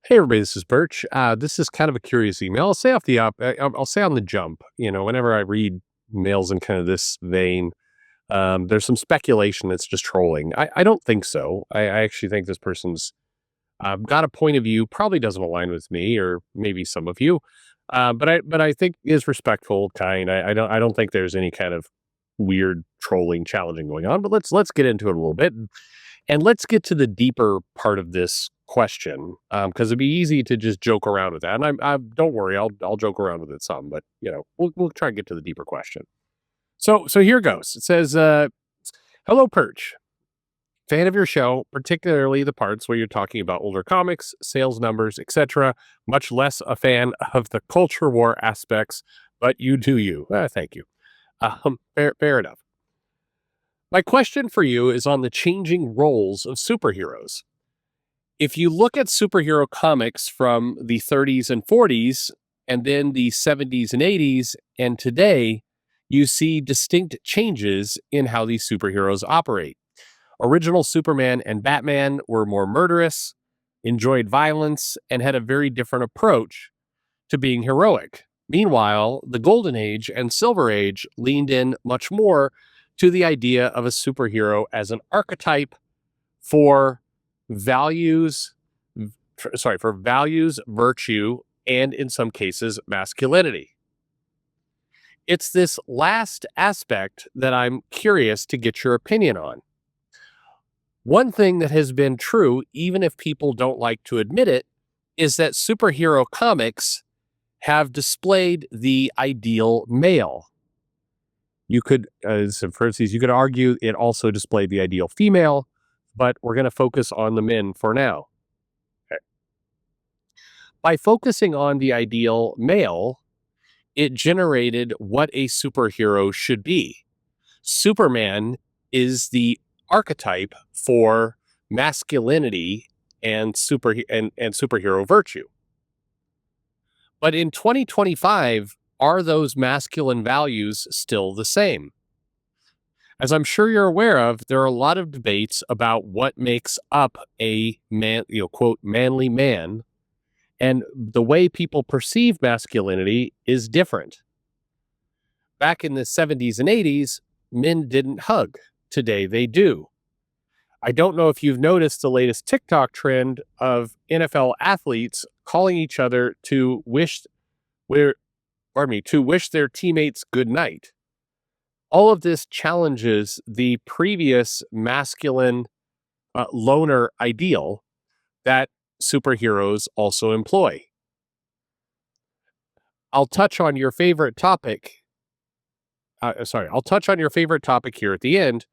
Hey everybody, this is Perch. This is kind of a curious email. I'll say off the up. I'll say on the jump. Whenever I read mails in kind of this vein, there's some speculation that's just trolling. I don't think so. I actually think this person's got a point of view. Probably doesn't align with me, or maybe some of you. But I think is respectful, kind. I don't think there's any kind of weird trolling, challenging going on. But let's get into it a little bit. And let's get to the deeper part of this question, because it'd be easy to just joke around with that. And I don't worry, I'll joke around with it some, but we'll try and get to the deeper question. So here goes. It says, "Hello, Perch. Fan of your show, particularly the parts where you're talking about older comics, sales numbers, etc. Much less a fan of the culture war aspects, but you do you. Thank you. Fair enough. My question for you is on the changing roles of superheroes. If you look at superhero comics from the 30s and 40s, and then the 70s and 80s, and today, you see distinct changes in how these superheroes operate. Original Superman and Batman were more murderous, enjoyed violence, and had a very different approach to being heroic. Meanwhile, the Golden Age and Silver Age leaned in much more to the idea of a superhero as an archetype for values, for values, virtue, and in some cases, masculinity. It's this last aspect that I'm curious to get your opinion on. One thing that has been true, even if people don't like to admit it, is that superhero comics have displayed the ideal male. You could, for instance, you could argue it also displayed the ideal female, but we're going to focus on the men for now. Okay. By focusing on the ideal male, it generated what a superhero should be. Superman is the archetype for masculinity and superhero virtue. But in 2025, are those masculine values still the same? As I'm sure you're aware of, there are a lot of debates about what makes up a man, quote, manly man, and the way people perceive masculinity is different. Back in the 70s and 80s, men didn't hug. Today they do. I don't know if you've noticed the latest TikTok trend of NFL athletes calling each other to wish their teammates good night. All of this challenges the previous masculine loner ideal that superheroes also employ. I'll touch on your favorite topic. I'll touch on your favorite topic here at the end.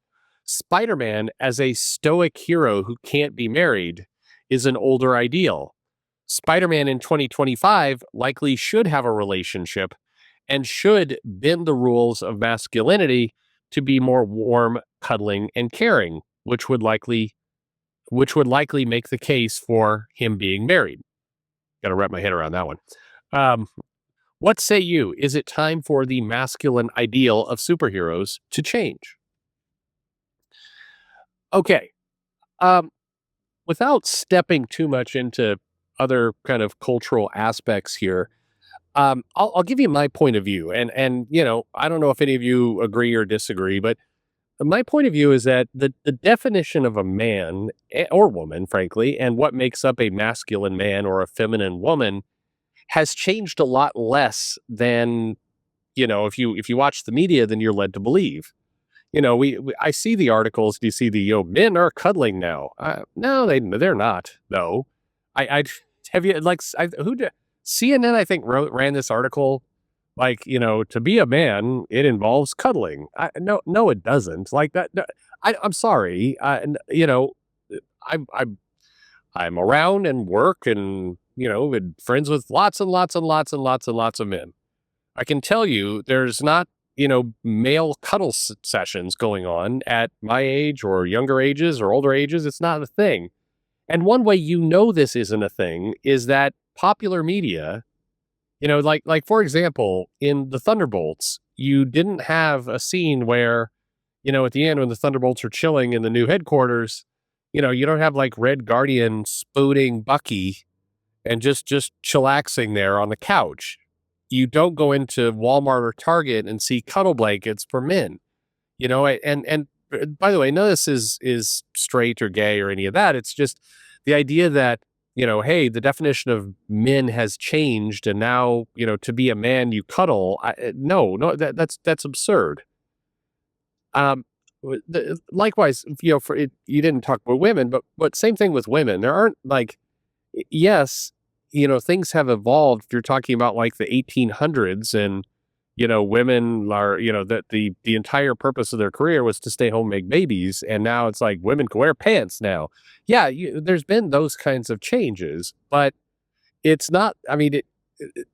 Spider-Man as a stoic hero who can't be married is an older ideal. Spider-Man in 2025 likely should have a relationship and should bend the rules of masculinity to be more warm, cuddling, and caring, which would likely make the case for him being married. Got to wrap my head around that one. What say you? Is it time for the masculine ideal of superheroes to change? Okay. Without stepping too much into other kind of cultural aspects here, I'll give you my point of view. And I don't know if any of you agree or disagree, but my point of view is that the definition of a man or woman, frankly, and what makes up a masculine man or a feminine woman has changed a lot less than, if you watch the media, than you're led to believe. I see the articles. Do you see the men are cuddling now? No, they're not. No, I have you CNN? I think ran this article. To be a man, it involves cuddling. No, it doesn't. Like that. No, I'm sorry. I'm around and work and and friends with lots and lots and lots and lots and lots of men. I can tell you, there's not male cuddle sessions going on at my age or younger ages or older ages. It's not a thing. And one way this isn't a thing is that popular media, like for example, in the Thunderbolts, you didn't have a scene where, at the end when the Thunderbolts are chilling in the new headquarters, you don't have like Red Guardian spooning Bucky and just chillaxing there on the couch. You don't go into Walmart or Target and see cuddle blankets for men, and by the way, none of this is straight or gay or any of that. It's just the idea that, hey, the definition of men has changed, and now, to be a man, you cuddle. No, that's absurd. Um, Likewise, for it, you didn't talk about women, but same thing with women. There aren't like, yes, things have evolved. If you're talking about like the 1800s, and women are, that the entire purpose of their career was to stay home, and make babies, and now it's like women can wear pants now. Yeah, there's been those kinds of changes, but it's not. I mean,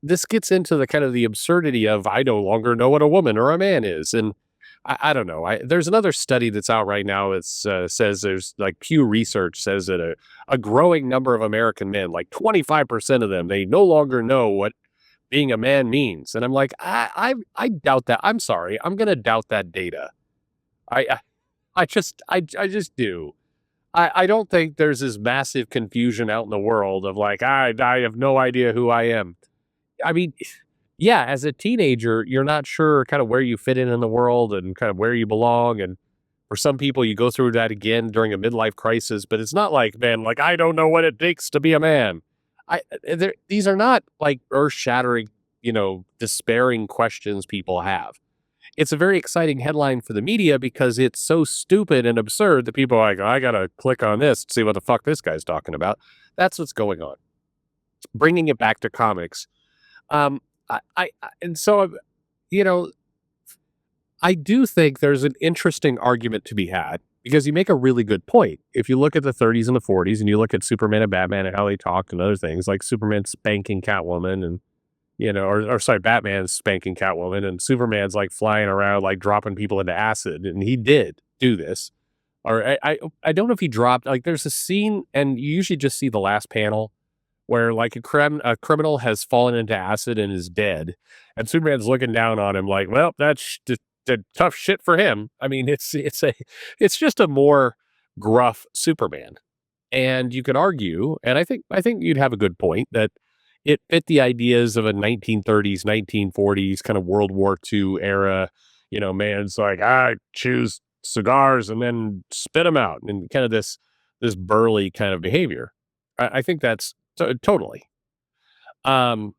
this gets into the kind of the absurdity of I no longer know what a woman or a man is, and I don't know. There's another study that's out right now. It's says there's like Pew Research says that a growing number of American men, like 25% of them, they no longer know what being a man means. And I'm like, I doubt that. I'm sorry, I'm gonna doubt that data. I just do. I don't think there's this massive confusion out in the world of like I have no idea who I am. I mean, yeah, as a teenager, you're not sure kind of where you fit in the world and kind of where you belong. And for some people, you go through that again during a midlife crisis. But it's not like, man, like I don't know what it takes to be a man. These are not like earth shattering, despairing questions people have. It's a very exciting headline for the media because it's so stupid and absurd that people are like, I gotta click on this to see what the fuck this guy's talking about. That's what's going on. Bringing it back to comics. Um, and so, you know, I do think there's an interesting argument to be had because you make a really good point. If you look at the 30s and the 40s and you look at Superman and Batman and how they talked and other things, like Superman spanking Catwoman and, or sorry, Batman spanking Catwoman, and Superman's like flying around, like dropping people into acid. And he did do this. Or I don't know if he dropped, like there's a scene, and you usually just see the last panel where like a criminal has fallen into acid and is dead, and Superman's looking down on him like, well, that's the tough shit for him. I mean, it's just a more gruff Superman, and you could argue, and I think you'd have a good point that it fit the ideas of a 1930s, 1940s kind of World War II era. Man's like, I choose cigars and then spit them out, and kind of this burly kind of behavior. I think that's totally. Um,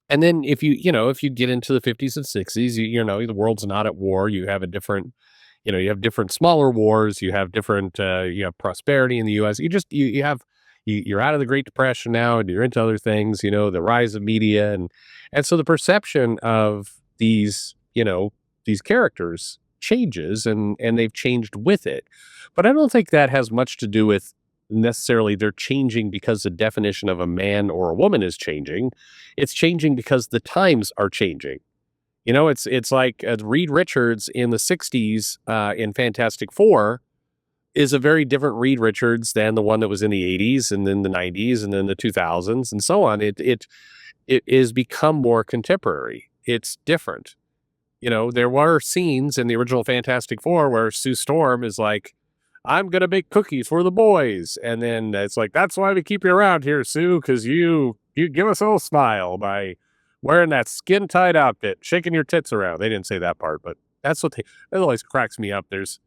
and then if you get into the 50s and 60s, the world's not at war. You have a different, you have different smaller wars. You have different, you have prosperity in the U.S. You have, you're out of the Great Depression now, and you're into other things. The rise of media, and so the perception of these characters changes, and they've changed with it. But I don't think that has much to do with necessarily they're changing because the definition of a man or a woman is changing. It's changing because the times are changing. It's like Reed Richards in the 60s in Fantastic Four is a very different Reed Richards than the one that was in the 80s and then the 90s and then the 2000s and so on. It is become more contemporary. It's different. There were scenes in the original Fantastic Four where Sue Storm is like, I'm going to make cookies for the boys. And then it's like, that's why we keep you around here, Sue, because you give us a little smile by wearing that skin-tight outfit, shaking your tits around. They didn't say that part, but that's what that always cracks me up. There's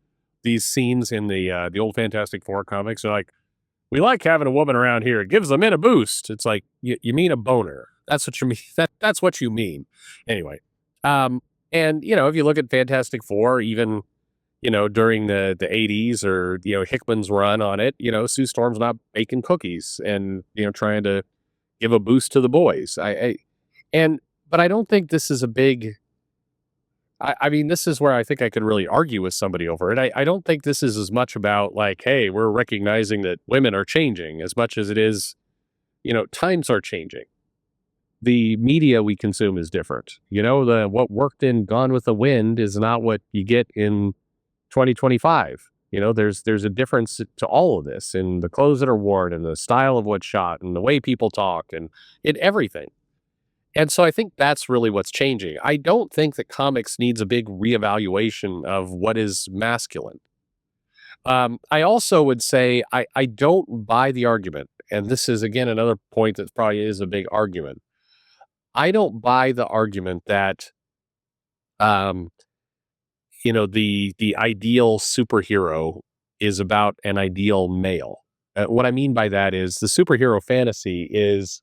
these scenes in the old Fantastic Four comics. They're like, we like having a woman around here. It gives the men a boost. It's like, you mean a boner. That's what you mean. That's what you mean. Anyway. And, if you look at Fantastic Four, even, during the 80s or, Hickman's run on it, Sue Storm's not baking cookies and, trying to give a boost to the boys. But I don't think this is a big, I mean, this is where I think I could really argue with somebody over it. I don't think this is as much about like, hey, we're recognizing that women are changing as much as it is, times are changing. The media we consume is different. What worked in Gone with the Wind is not what you get in 2025. There's a difference to all of this in the clothes that are worn and the style of what's shot and the way people talk and in everything. And so I think that's really what's changing. I don't think that comics needs a big reevaluation of what is masculine. I also would say I don't buy the argument, and this is again another point that probably is a big argument. I don't buy the argument that um, the ideal superhero is about an ideal male. What I mean by that is the superhero fantasy is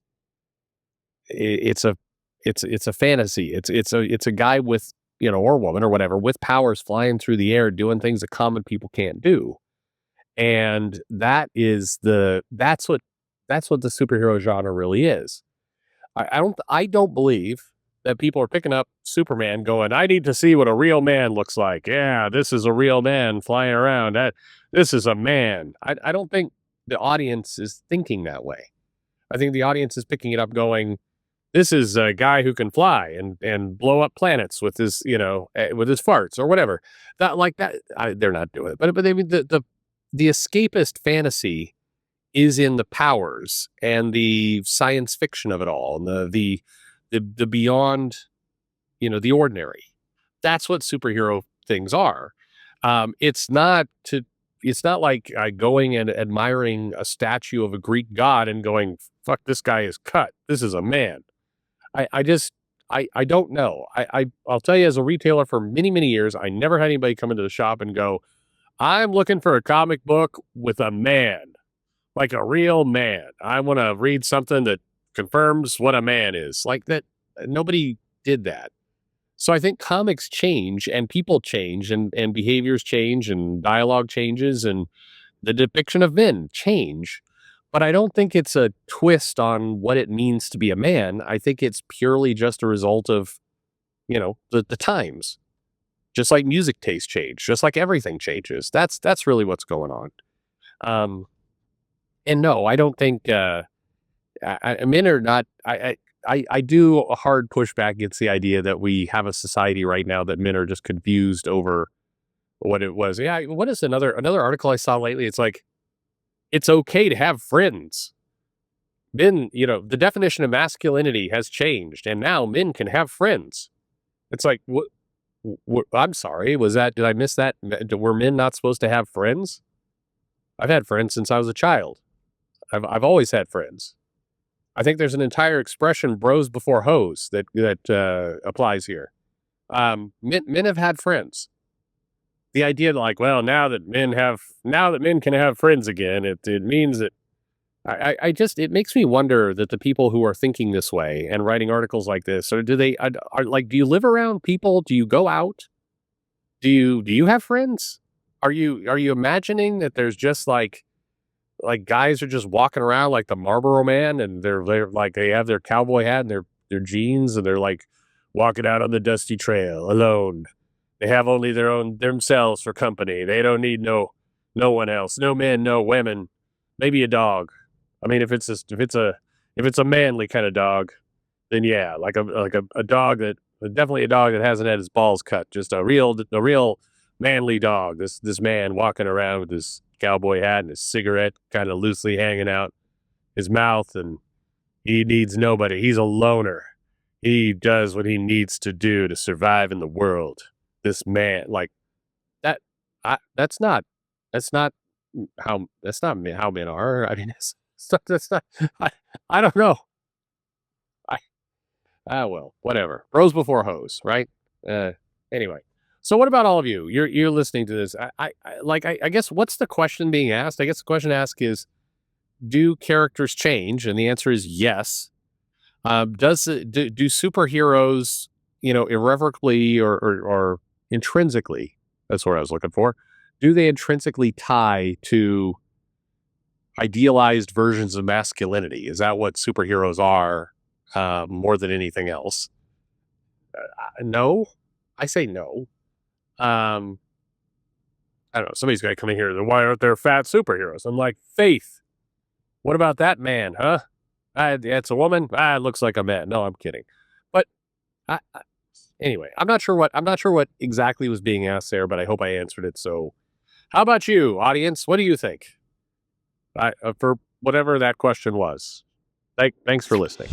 it's a it's a fantasy. It's a guy with, or woman or whatever, with powers flying through the air doing things that common people can't do. And that's what the superhero genre really is. I don't believe that people are picking up Superman going, I need to see what a real man looks like. Yeah, this is a real man flying around. This is a man. I don't think the audience is thinking that way. I think the audience is picking it up going, this is a guy who can fly and blow up planets with his, with his farts or whatever. That like that they're not doing it. But I mean the escapist fantasy is in the powers and the science fiction of it all, and the beyond, the ordinary. That's what superhero things are. It's not to. It's not like going and admiring a statue of a Greek god and going, "Fuck, this guy is cut. This is a man." I just I don't know. I'll tell you, as a retailer for many years, I never had anybody come into the shop and go, "I'm looking for a comic book with a man." Like a real man. I want to read something that confirms what a man is. Like that, nobody did that. So I think comics change and people change and behaviors change and dialogue changes and the depiction of men change. But I don't think it's a twist on what it means to be a man. I think it's purely just a result of, the times. Just like music taste change, just like everything changes. That's really what's going on. Um, and no, I don't think men are not. I do a hard pushback against the idea that we have a society right now that men are just confused over what it was. Yeah, what is another article I saw lately? It's like it's okay to have friends. Men, the definition of masculinity has changed, and now men can have friends. It's like what? I'm sorry. Did I miss that? Were men not supposed to have friends? I've had friends since I was a child. I've always had friends. I think there's an entire expression "bros before hoes" that applies here. Men have had friends. The idea, like, well, now that men can have friends again, it means that I just it makes me wonder that the people who are thinking this way and writing articles like this, or do they are like, do you live around people? Do you go out? Do you have friends? Are you imagining that there's just like guys are just walking around like the Marlboro Man, and they're like they have their cowboy hat and their jeans, and they're like walking out on the dusty trail alone. They have only themselves for company. They don't need no one else, no men, no women, maybe a dog. I mean, if it's a manly kind of dog, then yeah, like a dog that definitely a dog that hasn't had his balls cut, just a real manly dog. This man walking around with his cowboy hat and his cigarette kind of loosely hanging out his mouth, and he needs nobody. He's a loner. He does what he needs to do to survive in the world. This man, like that, that's not how men are. I mean, that's not. I don't know. I well, whatever. Bros before hoes, right? Uh, anyway. So what about all of you? You're listening to this. I guess what's the question being asked? I guess the question asked is, do characters change? And the answer is yes. Do superheroes, irrevocably or intrinsically? That's what I was looking for. Do they intrinsically tie to idealized versions of masculinity? Is that what superheroes are, more than anything else? No, I say no. I don't know. Somebody's got to come in here. Why aren't there fat superheroes? I'm like, Faith. What about that man, huh? It's a woman. It looks like a man. No, I'm kidding. But anyway, I'm not sure what exactly was being asked there, but I hope I answered it. So, how about you, audience? What do you think? For whatever that question was. Thanks for listening.